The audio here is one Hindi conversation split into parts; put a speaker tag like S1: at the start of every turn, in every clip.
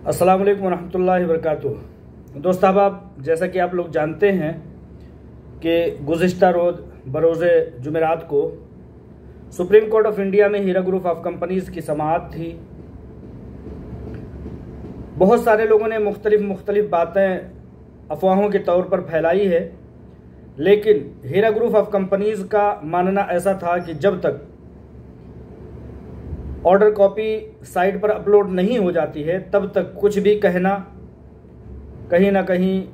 S1: अस्सलाम वालेकुम रहमतुल्लाहि व बरकातुहू। दोस्त अहबाब, जैसा कि आप लोग जानते हैं कि गुज़िश्ता रोज़ बरोज़े जुमेरात को सुप्रीम कोर्ट ऑफ इंडिया में हीरा ग्रुप ऑफ कंपनीज़ की समाअत थी। बहुत सारे लोगों ने मुख्तलिफ बातें अफवाहों के तौर पर फैलाई है, लेकिन हीरा ग्रुप ऑफ कंपनीज़ का मानना ऐसा था कि जब तक ऑर्डर कॉपी साइट पर अपलोड नहीं हो जाती है तब तक कुछ भी कहना कहीं ना कहीं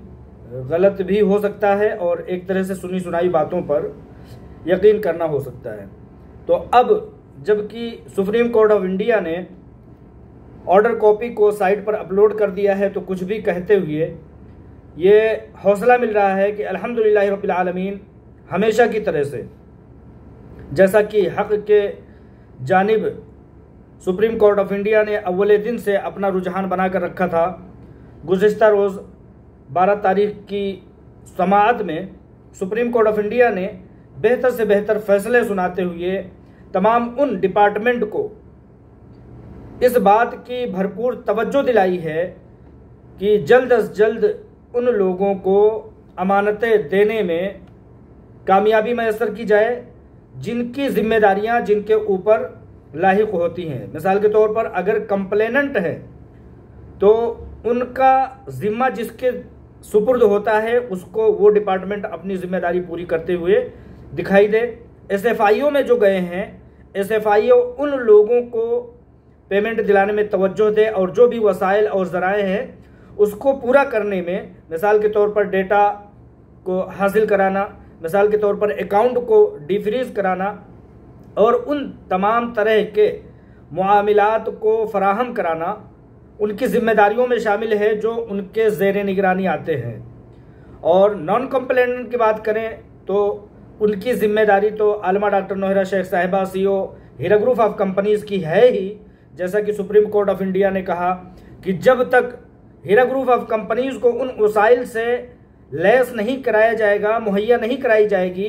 S1: गलत भी हो सकता है और एक तरह से सुनी सुनाई बातों पर यकीन करना हो सकता है। तो अब जबकि सुप्रीम कोर्ट ऑफ इंडिया ने ऑर्डर कॉपी को साइट पर अपलोड कर दिया है, तो कुछ भी कहते हुए ये हौसला मिल रहा है कि अल्हम्दुलिल्लाह रब्बिल आलमीन हमेशा की तरह से जैसा कि हक़ के जानिब सुप्रीम कोर्ट ऑफ इंडिया ने अव्वल दिन से अपना रुझान बना कर रखा था, गुज़िश्ता रोज़ 12 तारीख की समाअत में सुप्रीम कोर्ट ऑफ इंडिया ने बेहतर से बेहतर फैसले सुनाते हुए तमाम उन डिपार्टमेंट को इस बात की भरपूर तवज्जो दिलाई है कि जल्द अज जल्द उन लोगों को अमानतें देने में कामयाबी मैसर की जाए जिनकी जिम्मेदारियां जिनके ऊपर लाहिक होती हैं। मिसाल के तौर पर अगर कंप्लेनेंट है तो उनका जिम्मा जिसके सुपुर्द होता है उसको वो डिपार्टमेंट अपनी जिम्मेदारी पूरी करते हुए दिखाई दे। एसएफआईओ में जो गए हैं, एसएफआईओ उन लोगों को पेमेंट दिलाने में तवज्जो दे और जो भी वसाइल और ज़राए हैं उसको पूरा करने में, मिसाल के तौर पर डेटा को हासिल कराना, मिसाल के तौर पर अकाउंट को डिफ्रीज कराना और उन तमाम तरह के मुआमिलात को फराहम कराना उनकी जिम्मेदारियों में शामिल है जो उनके ज़ेरे निगरानी आते हैं। और नॉन कंप्लेनेंट की बात करें तो उनकी जिम्मेदारी तो आलमा डॉक्टर नोहरा शेख साहिबा CEO Heera group of companies की है ही। जैसा कि सुप्रीम कोर्ट ऑफ इंडिया ने कहा कि जब तक हीरा ग्रुप ऑफ कंपनीज़ को उन वसाइल से लैस नहीं कराया जाएगा, मुहैया नहीं कराई जाएगी,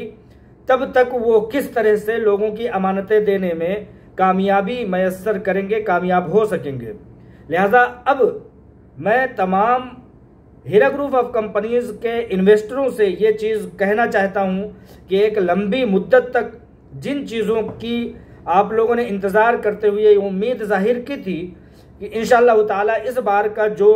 S1: तब तक वो किस तरह से लोगों की अमानतें देने में कामयाबी मैसर करेंगे, कामयाब हो सकेंगे। लिहाजा अब मैं तमाम हीरा ग्रुप ऑफ कंपनीज़ के इन्वेस्टरों से ये चीज़ कहना चाहता हूँ कि एक लंबी मुद्दत तक जिन चीज़ों की आप लोगों ने इंतज़ार करते हुए उम्मीद जाहिर की थी कि इंशाअल्लाह ताला इस बार का जो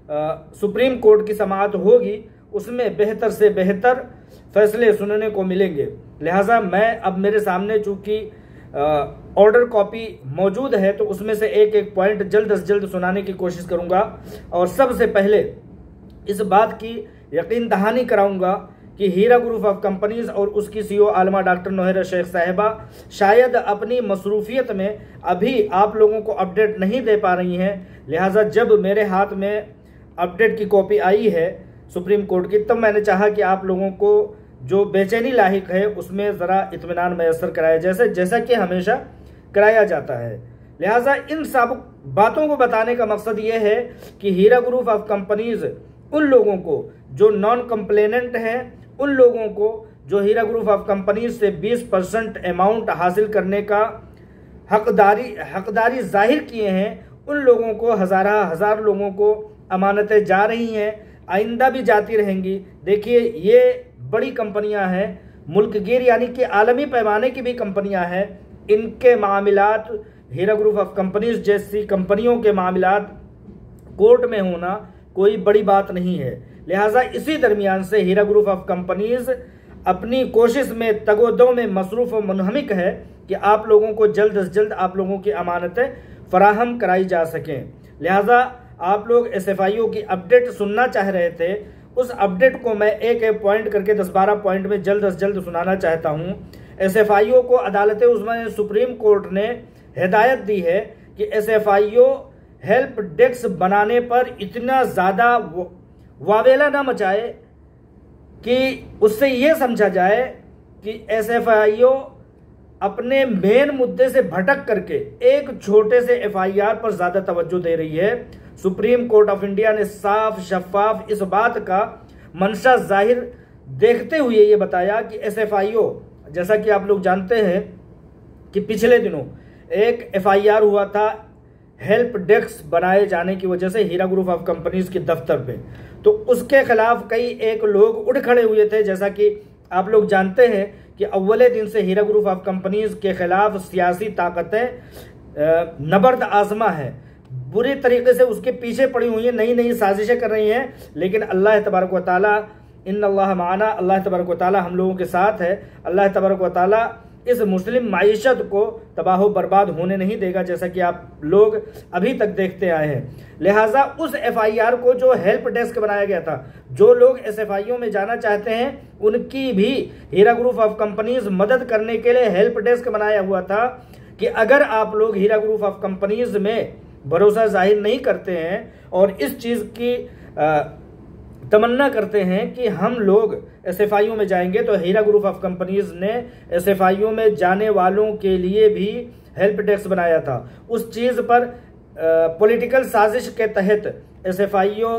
S1: सुप्रीम कोर्ट की समाअत होगी उसमें बेहतर से बेहतर फैसले सुनने को मिलेंगे। लिहाजा मैं अब मेरे सामने चूँकि ऑर्डर कॉपी मौजूद है तो उसमें से एक एक पॉइंट जल्द से जल्द सुनाने की कोशिश करूंगा और सबसे पहले इस बात की यकीन दहानी कराऊंगा कि हीरा ग्रुप ऑफ कंपनीज़ और उसकी सीईओ आलमा डॉक्टर नोहरा शेख साहिबा शायद अपनी मसरूफियत में अभी आप लोगों को अपडेट नहीं दे पा रही हैं। लिहाजा जब मेरे हाथ में अपडेट की कॉपी आई है सुप्रीम कोर्ट की, तब मैंने चाहा कि आप लोगों को जो बेचैनी लाहिक है उसमें ज़रा इत्मीनान मैसर कराया जैसा कि हमेशा कराया जाता है। लिहाजा इन सब बातों को बताने का मकसद ये है कि हीरा ग्रुप ऑफ कंपनीज़ उन लोगों को जो नॉन कंप्लेनेंट हैं, उन लोगों को जो हीरा ग्रुप ऑफ कंपनीज़ से 20% अमाउंट हासिल करने का हकदारी जाहिर किए हैं, उन लोगों को हज़ार लोगों को अमानतें जा रही हैं, आइंदा भी जाती रहेंगी। देखिए, ये बड़ी कंपनियां हैं, मुल्कगीर यानी कि आलमी पैमाने की भी कंपनियां हैं। इनके मामलात हीरा ग्रुप ऑफ कंपनीज़ जैसी कंपनियों के मामलात कोर्ट में होना कोई बड़ी बात नहीं है। लिहाजा इसी दरमियान से हीरा ग्रुप ऑफ कंपनीज़ अपनी कोशिश में तगोदो में मसरूफ़ व मुनहमिक है कि आप लोगों को जल्द से जल्द आप लोगों की अमानतें फराहम कराई जा सकें। लिहाजा आप लोग एसएफआईओ की अपडेट सुनना चाह रहे थे, उस अपडेट को मैं एक एक पॉइंट करके 10-12 पॉइंट में जल्द से जल्द सुनाना चाहता हूं। एसएफआईओ को अदालत उज़्मा सुप्रीम कोर्ट ने हिदायत दी है कि एसएफआईओ हेल्प डेस्क बनाने पर इतना ज़्यादा वावेला ना मचाए कि उससे ये समझा जाए कि एसएफआईओ अपने मेन मुद्दे से भटक करके एक छोटे से एफआईआर पर ज़्यादा तवज्जो दे रही है। सुप्रीम कोर्ट ऑफ इंडिया ने साफ शफाफ इस बात का मंशा जाहिर देखते हुए ये बताया कि एसएफआईओ, जैसा कि आप लोग जानते हैं कि पिछले दिनों एक एफआईआर हुआ था हेल्प डेस्क बनाए जाने की वजह से हीरा ग्रुप ऑफ कंपनीज के दफ्तर पे, तो उसके खिलाफ कई एक लोग उठ खड़े हुए थे। जैसा कि आप लोग जानते हैं कि अव्वले दिन से हीरा ग्रुप ऑफ कंपनीज के खिलाफ सियासी ताकतें नबर्द आजमा है, बुरी तरीके से उसके पीछे पड़ी हुई हैं, नई नई साजिशें कर रही हैं। लेकिन अल्लाह तबारक व तआला, इन्नल्लाह माना, अल्लाह तबारक व तआला हम लोगों के साथ है। अल्लाह तबारक व तआला इस मुस्लिम माईशत को तबाह बर्बाद होने नहीं देगा, जैसा कि आप लोग अभी तक देखते आए हैं। लिहाजा उस FIR को जो हेल्प डेस्क बनाया गया था, जो लोग SFIO में जाना चाहते हैं उनकी भी हीरा ग्रुप ऑफ कंपनीज मदद करने के लिए हेल्प डेस्क बनाया हुआ था कि अगर आप लोग हीरा ग्रुप ऑफ कंपनीज में भरोसा जाहिर नहीं करते हैं और इस चीज़ की तमन्ना करते हैं कि हम लोग SFIO में जाएंगे, तो हीरा ग्रुप ऑफ कंपनीज ने SFIO में जाने वालों के लिए भी हेल्प डेस्क बनाया था। उस चीज़ पर पॉलिटिकल साजिश के तहत SFIO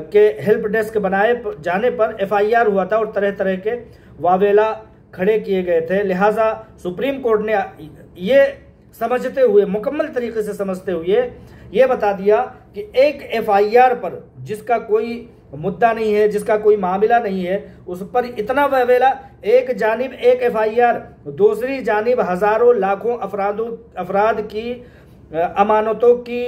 S1: के हेल्प डेस्क बनाए जाने पर FIR हुआ था और तरह तरह के वावेला खड़े किए गए थे। लिहाजा सुप्रीम कोर्ट ने ये समझते हुए, मुकम्मल तरीके से समझते हुए ये बता दिया कि एक FIR पर जिसका कोई मुद्दा नहीं है, जिसका कोई मामला नहीं है, उस पर इतना वहवेला, एक जानिब एक FIR, दूसरी जानिब हजारों लाखों अफराद की अमानतों की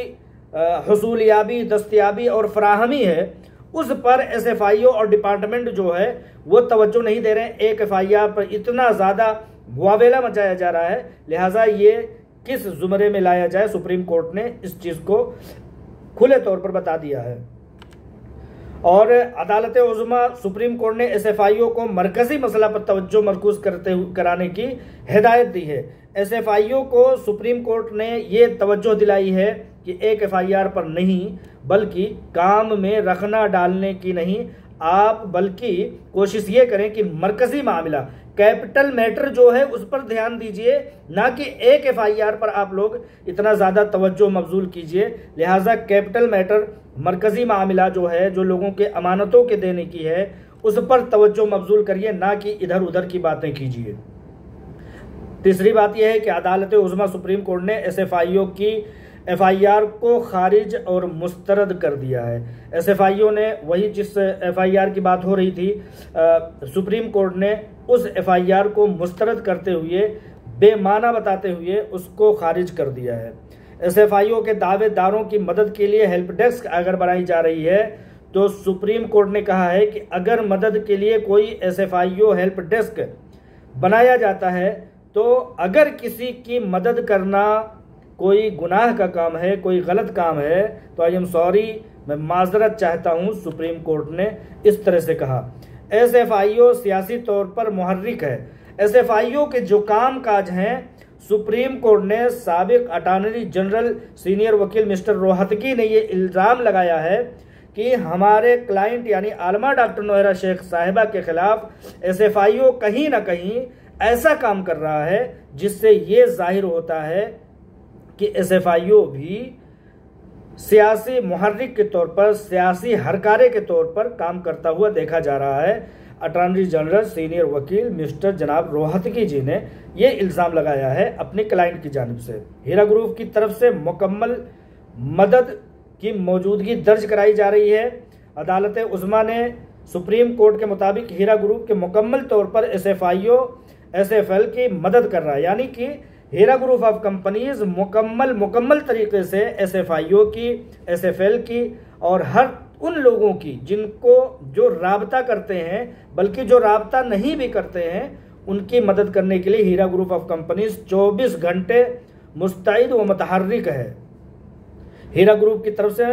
S1: हुसूलियाबी, दस्तयाबी और फराहमी है, उस पर SFIO और डिपार्टमेंट जो है वो तवज्जो नहीं दे रहे हैं। एक FIR पर इतना ज़्यादा वावेला मचाया जा रहा है, लिहाजा ये किस जुमरे में लाया जाए, सुप्रीम कोर्ट ने इस चीज़ को खुले तौर पर बता दिया है। और अदालत उज़्मा सुप्रीम कोर्ट ने SFIO को मरकजी मसला पर तवज्जो मरकूज कराने की हिदायत दी है। SFIO को सुप्रीम कोर्ट ने ये तवज्जो दिलाई है कि एक FIR पर नहीं, बल्कि काम में रखना डालने की नहीं, आप बल्कि कोशिश ये करें कि मरकजी मामला, कैपिटल मैटर जो है उस पर ध्यान दीजिए, ना कि एक FIR पर आप लोग इतना ज़्यादा तवज्जो मबजूल कीजिए। लिहाजा कैपिटल मैटर, मरकजी मामला जो है, जो लोगों के अमानतों के देने की है, उस पर तवज्जो मबजूल करिए, ना कि इधर उधर की बातें कीजिए। तीसरी बात यह है कि अदालत उज़्मा सुप्रीम कोर्ट ने SFIO की FIR को खारिज और मुस्तरद कर दिया है। SFIO ने, वही जिस FIR की बात हो रही थी, सुप्रीम कोर्ट ने उस FIR को मुस्तरद करते हुए, बेमाना बताते हुए उसको खारिज कर दिया है। SFIO के दावेदारों की मदद के लिए हेल्प डेस्क अगर बनाई जा रही है, तो सुप्रीम कोर्ट ने कहा है कि अगर मदद के लिए कोई SFIO हेल्प डेस्क बनाया जाता है, तो अगर किसी की मदद करना कोई गुनाह का काम है, कोई गलत काम है, तो आई एम सॉरी, मैं माजरत चाहता हूं, सुप्रीम कोर्ट ने इस तरह से कहा। SFIO सियासी तौर पर मुहर्रिक है। SFIO के जो काम काज हैं, सुप्रीम कोर्ट ने साबिक अटॉर्नी जनरल सीनियर वकील मिस्टर रोहतगी ने ये इल्ज़ाम लगाया है कि हमारे क्लाइंट यानी आलमा डॉक्टर नोहरा शेख साहिबा के खिलाफ SFIO कहीं ना कहीं ऐसा काम कर रहा है जिससे ये जाहिर होता है कि SFIO भी सियासी मुहर्रिक के तौर पर, सियासी हरकारे के तौर पर काम करता हुआ देखा जा रहा है। अटॉर्नी जनरल सीनियर वकील मिस्टर जनाब रोहतगी जी ने यह इल्ज़ाम लगाया है अपने क्लाइंट की जानिब से। हीरा ग्रुप की तरफ से मुकम्मल मदद की मौजूदगी दर्ज कराई जा रही है। अदालत उज़्मा ने सुप्रीम कोर्ट के मुताबिक हीरा ग्रुप के मुकम्मल तौर पर SFIO SFL की मदद कर रहा है, यानी कि हीरा ग्रुप ऑफ कंपनीज मुकम्मल तरीके से SFIO की, SFL की और हर उन लोगों की जिनको जो राबता करते हैं, बल्कि जो राबता नहीं भी करते हैं, उनकी मदद करने के लिए हीरा ग्रुप ऑफ कंपनीज 24 घंटे मुस्तैद व मुतहर्रिक है। हीरा ग्रुप की तरफ से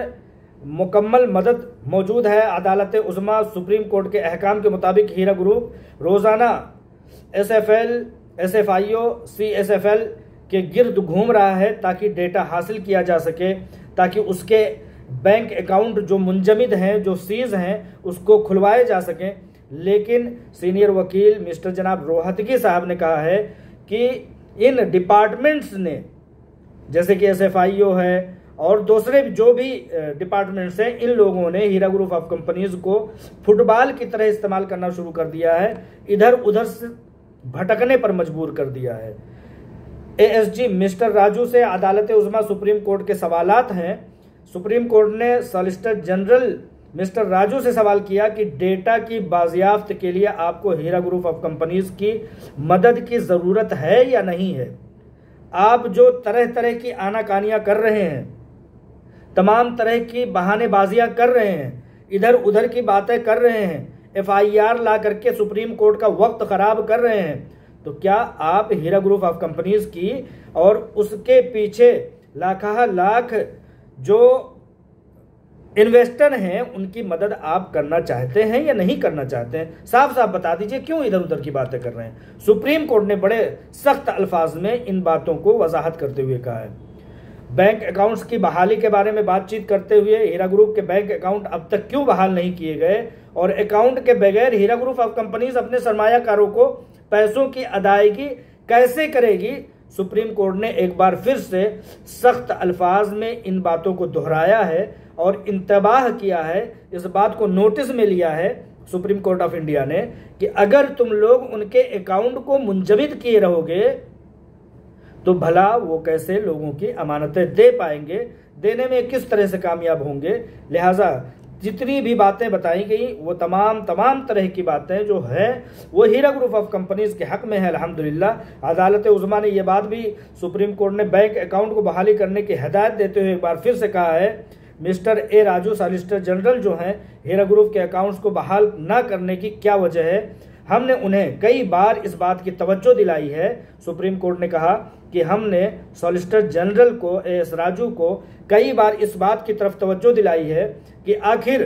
S1: मुकम्मल मदद मौजूद है। अदालत उज़्मा सुप्रीम कोर्ट के अहकाम के मुताबिक हीरा ग्रुप रोज़ाना SFL, SFIO, CSFL के गिर्द घूम रहा है ताकि डेटा हासिल किया जा सके, ताकि उसके बैंक अकाउंट जो मुंजमद हैं, जो सीज हैं, उसको खुलवाए जा सकें। लेकिन सीनियर वकील मिस्टर जनाब रोहतगी साहब ने कहा है कि इन डिपार्टमेंट्स ने, जैसे कि SFIO है और दूसरे जो भी डिपार्टमेंट्स हैं, इन लोगों ने हीरा ग्रुप ऑफ कंपनीज को फुटबॉल की तरह इस्तेमाल करना शुरू कर दिया है, इधर उधर से भटकने पर मजबूर कर दिया है। एएसजी मिस्टर राजू से अदालत उज़्मा सुप्रीम कोर्ट के सवालात हैं। सुप्रीम कोर्ट ने सॉलिसिटर जनरल मिस्टर राजू से सवाल किया कि डेटा की बाजियाफ्त के लिए आपको हीरा ग्रुप ऑफ कंपनीज की मदद की ज़रूरत है या नहीं है। आप जो तरह तरह की आनाकानियाँ कर रहे हैं, तमाम तरह की बहानेबाजियाँ कर रहे हैं, इधर उधर की बातें कर रहे हैं, एफआईआर ला करके सुप्रीम कोर्ट का वक्त ख़राब कर रहे हैं, तो क्या आप हीरा ग्रुप ऑफ कंपनीज की और उसके पीछे लाख जो इन्वेस्टर हैं उनकी मदद आप करना चाहते हैं या नहीं करना चाहते हैं? साफ साफ बता दीजिए, क्यों इधर उधर की बातें कर रहे हैं। सुप्रीम कोर्ट ने बड़े सख्त अल्फाज में इन बातों को वजाहत करते हुए कहा है। बैंक अकाउंट्स की बहाली के बारे में बातचीत करते हुए हीरा ग्रुप के बैंक अकाउंट अब तक क्यों बहाल नहीं किए गए और अकाउंट के बगैर हीरा ग्रुप ऑफ कंपनीज अपने सरमायाकारों को पैसों की अदायगी कैसे करेगी, सुप्रीम कोर्ट ने एक बार फिर से सख्त अल्फाज में इन बातों को दोहराया है और इंतबाह किया है, इस बात को नोटिस में लिया है सुप्रीम कोर्ट ऑफ इंडिया ने कि अगर तुम लोग उनके अकाउंट को मुंजमद किए रहोगे तो भला वो कैसे लोगों की अमानतें दे पाएंगे, देने में किस तरह से कामयाब होंगे। लिहाजा जितनी भी बातें बताई गई वो तमाम तरह की बातें जो है वो हीरा ग्रुप ऑफ कंपनीज के हक में है। अल्हम्दुलिल्लाह अदालत उज़्मा ने यह बात भी सुप्रीम कोर्ट ने बैंक अकाउंट को बहाली करने की हिदायत देते हुए एक बार फिर से कहा है। Mister A Raju solicitor general जो हैं हीरा ग्रुप के अकाउंट्स को बहाल ना करने की क्या वजह है, हमने उन्हें कई बार इस बात की तवज्जो दिलाई है। सुप्रीम कोर्ट ने कहा कि हमने सॉलिसिटर जनरल को एस राजू को कई बार इस बात की तरफ तवज्जो दिलाई है कि आखिर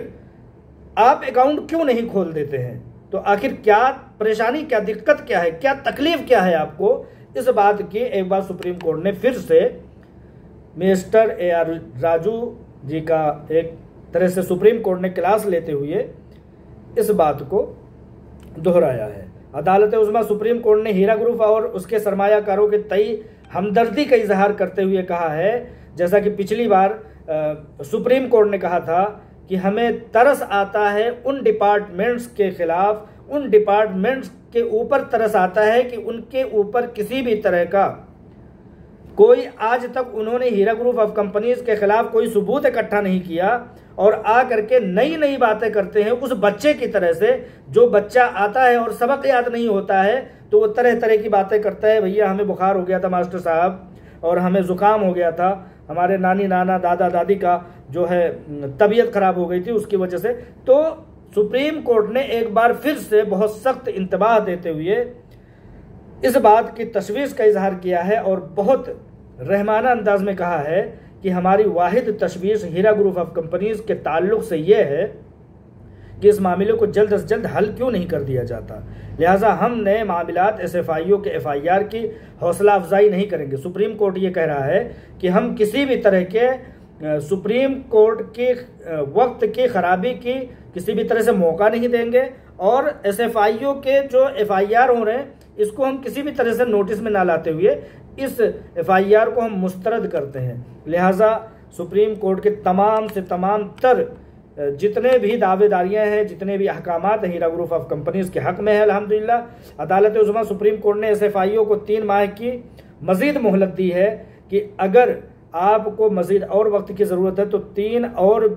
S1: आप अकाउंट क्यों नहीं खोल देते हैं, तो आखिर क्या परेशानी, क्या दिक्कत क्या है, क्या तकलीफ क्या है आपको, इस बात की एक बार सुप्रीम कोर्ट ने फिर से mister A R Raju ji का एक तरह से सुप्रीम कोर्ट ने क्लास लेते हुए इस बात को दोहराया है। अदालत उज़्मा सुप्रीम कोर्ट ने हीरा ग्रुप और उसके सरमायाकारों के तई हमदर्दी का इजहार करते हुए कहा है, जैसा कि पिछली बार सुप्रीम कोर्ट ने कहा था कि हमें तरस आता है उन डिपार्टमेंट्स के खिलाफ, उन डिपार्टमेंट्स के ऊपर तरस आता है कि उनके ऊपर किसी भी तरह का कोई आज तक उन्होंने हीरा ग्रुप ऑफ कंपनीज के खिलाफ कोई सबूत इकट्ठा नहीं किया और आ करके नई नई बातें करते हैं उस बच्चे की तरह से। जो बच्चा आता है और सबक याद नहीं होता है तो वो तरह तरह की बातें करता है, भैया हमें बुखार हो गया था मास्टर साहब, और हमें ज़ुकाम हो गया था, हमारे नानी नाना दादा दादी का जो है तबीयत खराब हो गई थी उसकी वजह से। तो सुप्रीम कोर्ट ने एक बार फिर से बहुत सख्त इंतबाह देते हुए इस बात की तशवीश का इजहार किया है और बहुत रहमाना अंदाज में कहा है कि हमारी वाहिद तशवीश हीरा ग्रुप ऑफ कंपनीज के ताल्लुक से यह है कि इस मामले को जल्द से जल्द हल क्यों नहीं कर दिया जाता। लिहाजा हम नए मामलात एसएफआईओ के एफआईआर की हौसला अफजाई नहीं करेंगे। सुप्रीम कोर्ट ये कह रहा है कि हम किसी भी तरह के सुप्रीम कोर्ट के वक्त की खराबी की किसी भी तरह से मौका नहीं देंगे और एसएफआईओ के जो एफआईआर हो रहे हैं इसको हम किसी भी तरह से नोटिस में ना लाते हुए इस एफआईआर को हम मुस्तरद करते हैं। लिहाजा सुप्रीम कोर्ट के तमाम से तमाम तर जितने भी दावेदारियां हैं, जितने भी अहकामात हीरा ग्रुप ऑफ कंपनीज के हक में है, अल्हम्दुलिल्लाह अदालत उज़्मा सुप्रीम कोर्ट ने एसएफआईओ को 3 माह की मजीद मोहलत दी है कि अगर आपको मजीद और वक्त की ज़रूरत है तो 3 और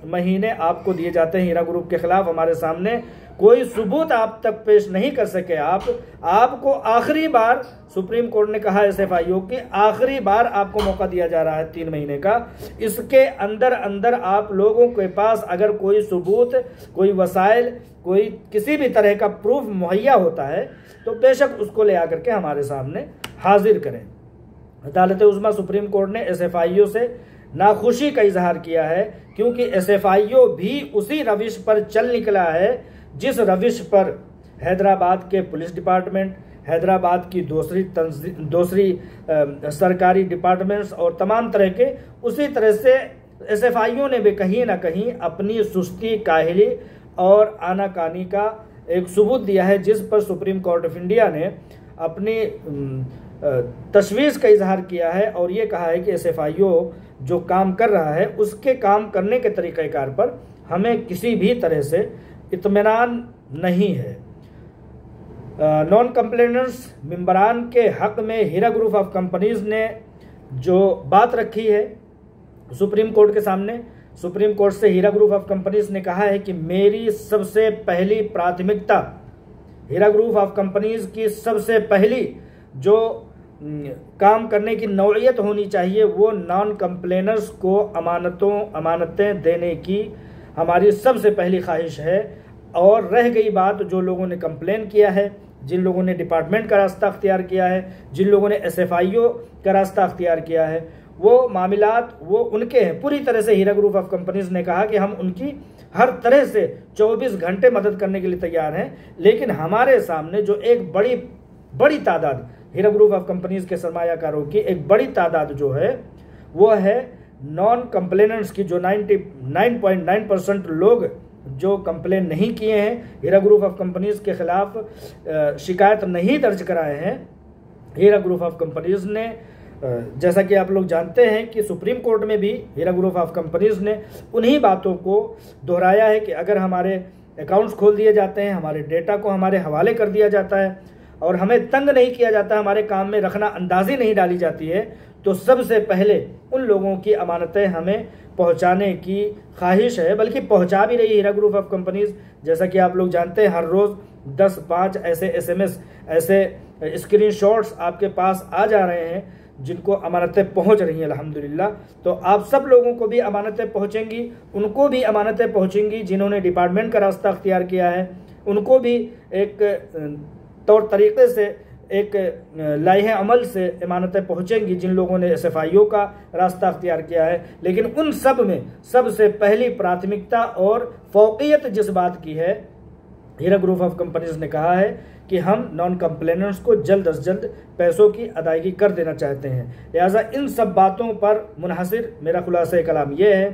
S1: महीने आपको दिए जाते हैं। हीरा ग्रुप के खिलाफ हमारे सामने कोई सबूत आप तक पेश नहीं कर सके आपको आखिरी बार सुप्रीम कोर्ट ने कहा एसएफआईओ की आखिरी बार आपको मौका दिया जा रहा है 3 महीने का। इसके अंदर आप लोगों के पास अगर कोई सबूत, कोई वसाइल, कोई किसी भी तरह का प्रूफ मुहैया होता है तो बेशक उसको ले आकर के हमारे सामने हाजिर करें। अदालत उज़्मा सुप्रीम कोर्ट ने एसएफआईओ से नाखुशी का इजहार किया है क्योंकि एसएफआईओ भी उसी रविश पर चल निकला है जिस रविश पर हैदराबाद के पुलिस डिपार्टमेंट, हैदराबाद की दूसरी सरकारी डिपार्टमेंट्स और तमाम तरह के उसी तरह से एसएफआईओ ने भी कहीं ना कहीं अपनी सुस्ती, काहिली और आनाकानी का एक सबूत दिया है जिस पर सुप्रीम कोर्ट ऑफ इंडिया ने अपनी तशवीश का इजहार किया है और ये कहा है कि एसएफआईओ जो काम कर रहा है उसके काम करने के तरीक़ाकार पर हमें किसी भी तरह से इत्मीनान नहीं है। नॉन कंप्लेनेंट्स मेंबरान के हक में हीरा ग्रुप ऑफ कंपनीज ने जो बात रखी है सुप्रीम कोर्ट के सामने, सुप्रीम कोर्ट से हीरा ग्रुप ऑफ कंपनीज ने कहा है कि मेरी सबसे पहली प्राथमिकता, हीरा ग्रुप ऑफ कंपनीज की सबसे पहली जो काम करने की नौइयत होनी चाहिए वो नॉन कंप्लेनर्स को अमानतें देने की हमारी सबसे पहली ख्वाहिश है। और रह गई बात जो लोगों ने कंप्लेन किया है, जिन लोगों ने डिपार्टमेंट का रास्ता अख्तियार किया है, जिन लोगों ने SFIO का रास्ता अख्तियार किया है, वो मामलात वो उनके हैं। पूरी तरह से हीरा ग्रुप ऑफ कंपनीज ने कहा कि हम उनकी हर तरह से 24 घंटे मदद करने के लिए तैयार हैं, लेकिन हमारे सामने जो एक बड़ी तादाद हीरा ग्रुप ऑफ कंपनीज के सरमायाकारों की एक बड़ी तादाद जो है वो है नॉन कंप्लेनेंट्स की, जो 99.9% लोग जो कंप्लेन नहीं किए हैं, हीरा ग्रुप ऑफ कंपनीज के खिलाफ शिकायत नहीं दर्ज कराए हैं। हीरा ग्रुप ऑफ कंपनीज ने, जैसा कि आप लोग जानते हैं कि सुप्रीम कोर्ट में भी हीरा ग्रुप ऑफ कंपनीज ने उन्हीं बातों को दोहराया है कि अगर हमारे अकाउंट्स खोल दिए जाते हैं, हमारे डेटा को हमारे हवाले कर दिया जाता है और हमें तंग नहीं किया जाता, हमारे काम में रखना अंदाजी नहीं डाली जाती है, तो सबसे पहले उन लोगों की अमानतें हमें पहुंचाने की ख्वाहिश है। बल्कि पहुंचा भी रही हीरा ग्रुप ऑफ कंपनीज। जैसा कि आप लोग जानते हैं हर रोज़ 10-5 ऐसे SMS, ऐसे स्क्रीनशॉट्स आपके पास आ जा रहे हैं जिनको अमानतें पहुंच रही हैं अल्हम्दुलिल्लाह। तो आप सब लोगों को भी अमानतें पहुंचेंगी, उनको भी अमानतें पहुंचेंगी जिन्होंने डिपार्टमेंट का रास्ता अख्तियार किया है, उनको भी एक तौर तरीके से, एक लाइहे अमल से अमानतें पहुंचेंगी जिन लोगों ने SFIO का रास्ता अख्तियार किया है। लेकिन उन सब में सबसे पहली प्राथमिकता और फौकियत जिस बात की है, हीरा ग्रुप ऑफ कंपनीज ने कहा है कि हम नॉन कंप्लेनेंट्स को जल्द अज जल्द पैसों की अदायगी कर देना चाहते हैं। लिहाजा इन सब बातों पर मुनहसिर मेरा खुलासा कलाम यह है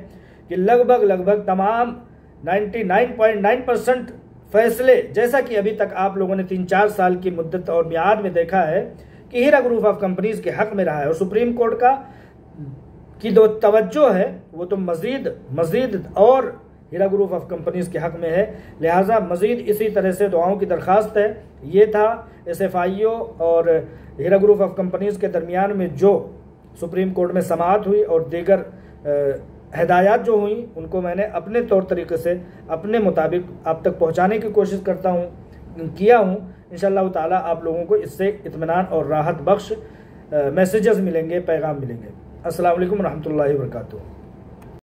S1: कि लगभग तमाम 99.9% फैसले, जैसा कि अभी तक आप लोगों ने 3-4 साल की मुद्दत और मियाद में देखा है कि हीरा ग्रुप ऑफ कंपनीज के हक में रहा है, और सुप्रीम कोर्ट की जो तवज्जो है वो तो मजीद और हीरा ग्रुप ऑफ कंपनीज के हक में है। लिहाजा मजीद इसी तरह से दुआओं की दरख्वास्त है। ये था SFIO और हीरा ग्रुप ऑफ कंपनीज के दरमियान में जो सुप्रीम कोर्ट में समाअत हुई और दीगर हिदायत जो हुई उनको मैंने अपने तौर तरीके से अपने मुताबिक आप तक पहुंचाने की कोशिश किया हूं। इंशाअल्लाह ताला आप लोगों को इससे इत्मीनान और राहत बख्श मैसेजेस मिलेंगे, पैगाम मिलेंगे। अस्सलाम वालेकुम रहमतुल्लाहि व बरकातुहू।